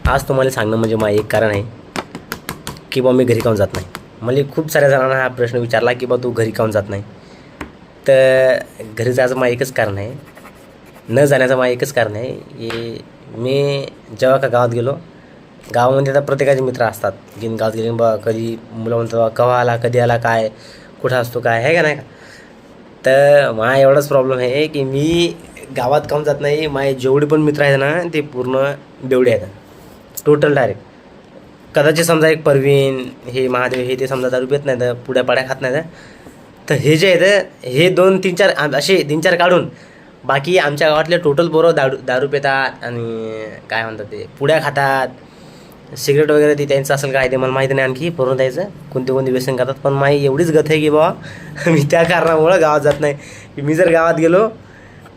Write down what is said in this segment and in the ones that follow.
आज तुम्हाला सांगणं म्हणजे मग एक कारण आहे की बा मी घरी काहून जात नाही. मला खूप साऱ्या जणांना हा प्रश्न विचारला की बा तू घरी काहून जात नाही. तर घरी जायचं मग एकच कारण आहे, न जाण्याचं मग एकच कारण आहे की मी जेव्हा का गावात गेलो, गावामध्ये आता प्रत्येकाचे मित्र असतात की गावात गेले बा कधी मुलं म्हणतात केव्हा आला, कधी आला, काय कुठं असतो, काय आहे का नाही का. तर मला एवढाच प्रॉब्लेम आहे की मी गावात काहून जात नाही. माझे जेवढे पण मित्र आहेत ना ते पूर्ण बेवडे आहेत, टोटल डायरेक्ट. कदाचित समजा एक परवीन, हे महादेव, हे ते समजा दारू पित नाही तर पुड्या पाड्या खात नाही तर हे जे आहेत हे 2-3-4 असे 3-4 काढून बाकी आमच्या गावातले टोटल पोरं दारू पितात आणि काय म्हणतात ते पुड्या खातात, सिगरेट वगैरे ते त्यांचं असेल काय ते मला माहिती नाही. आणखी पूर्ण द्यायचं कोणते व्यसन करतात. पण माझी एवढीच गत आहे की बाबा मी त्या कारणामुळं गावात जात नाही. की मी जर गावात गेलो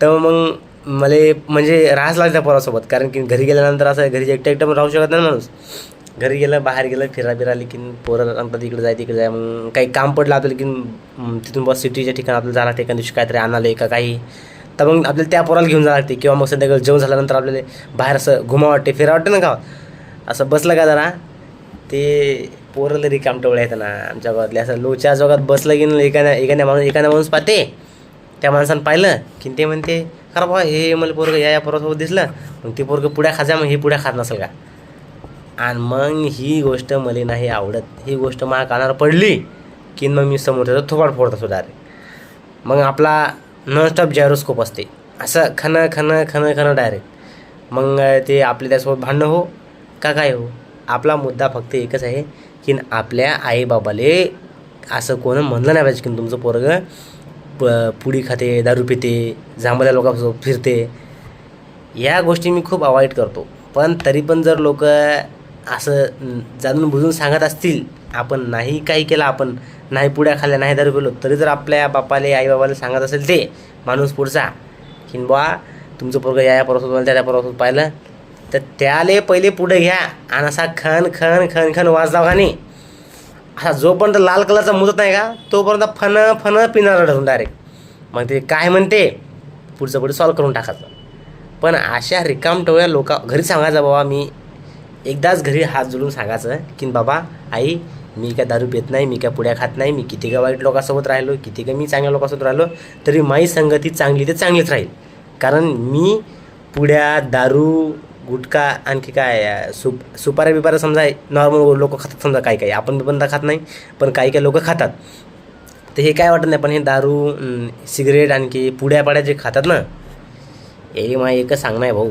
तर मग मला म्हणजे राहायच लागतं त्या पोरासोबत. कारण की घरी गेल्यानंतर असं घरी एकटं पण राहू शकत नाही माणूस. घरी गेलं, बाहेर गेलं, फिरायला की पोरं सांगतात इकडे जाय तिकडे जाय. मग काही काम पडलं आपल्याला की तिथून बस सिटीच्या ठिकाणी आपल्याला जायला लागते, एका दिवशी काहीतरी आणाले का काही, तर मग आपल्याला त्या पोराला घेऊन जावं लागते. किंवा मग संध्याकाळी जेवण झाल्यानंतर आपल्याला बाहेर असं घुमा वाटते, फिरा वाटते ना गावात. असं बसलं का जरा ते पोरं रिकामटवळे आहेत ना आमच्या गावातले. असं लोच्या जगात बसलं की एखाद्या माणूस पाहते, त्या माणसानं पाहिलं की ते म्हणते खरं बाबा हे मला पोरगं या पोरासोबत दिसलं, मग ते पोरगं पुड्या खाजा, मग हे पुड्या खात नसेल का. आणि मग ही गोष्ट मला नाही आवडत. ही गोष्ट माझ्या कानावर पडली की मग मी समोर त्याचा थोबाड फोडत असतो डायरेक्ट. मग आपला नॉनस्टॉप जायरोस्कोप असते, असं खनं डायरेक्ट. मग ते आपले त्यासोबत भांडणं हो का काय हो, आपला मुद्दा फक्त एकच आहे की आपल्या आईबाबाले असं कोण म्हणलं नाही पाहिजे की तुमचं पोरगं पुडी खाते, दारू पिते, जांभळ्या लोकांसोबत फिरते. या गोष्टी मी खूप अवॉइड करतो. पण तरी पण जर लोक असं जाणून बुजून सांगत असतील, आपण नाही काही केलं, आपण नाही पुड्या खाल्ल्या, नाही दारू पिलो, तरी जर आपल्या बापाले आईबाबाला सांगत असेल ते माणूस पुढचा की बा तुमचं पोरगं या पोरासोबत त्या पोरासोबत पाहिलं, तर त्याले पहिले पुढे घ्या आणि असा खन वाजला का नाही, असा जोपर्यंत लाल कलरचा मुदत नाही का तोपर्यंत फन पिणार ठरवून डायरेक्ट. मग ते काय म्हणते पुढचं पुढे सॉल्व करून टाकायचं. पण अशा रिकामटवळ्या घरी सांगायचं बाबा, मी एकदाच घरी हात जोडून सांगायचं की बाबा आई मी काय दारू पित नाही, मी काय पुड्या खात नाही, मी किती का वाईट लोकांसोबत राहिलो, किती का मी चांगल्या लोकांसोबत राहिलो, तरी माझी संगती चांगली ते चांगलीच राहील. कारण मी पुड्या, दारू, गुटखा, आणखी काय सुपाऱ्या बिपाऱ्या समजा नॉर्मल लोक खातात, समजा काही आपण बंद खात नाही पण काही लोक खातात. तर हे काय वाटत नाही. पण हे दारू, सिगरेट, आणखी पुड्या पाड्या जे खातात ना, हे मला एकच सांगणं आहे भाऊ,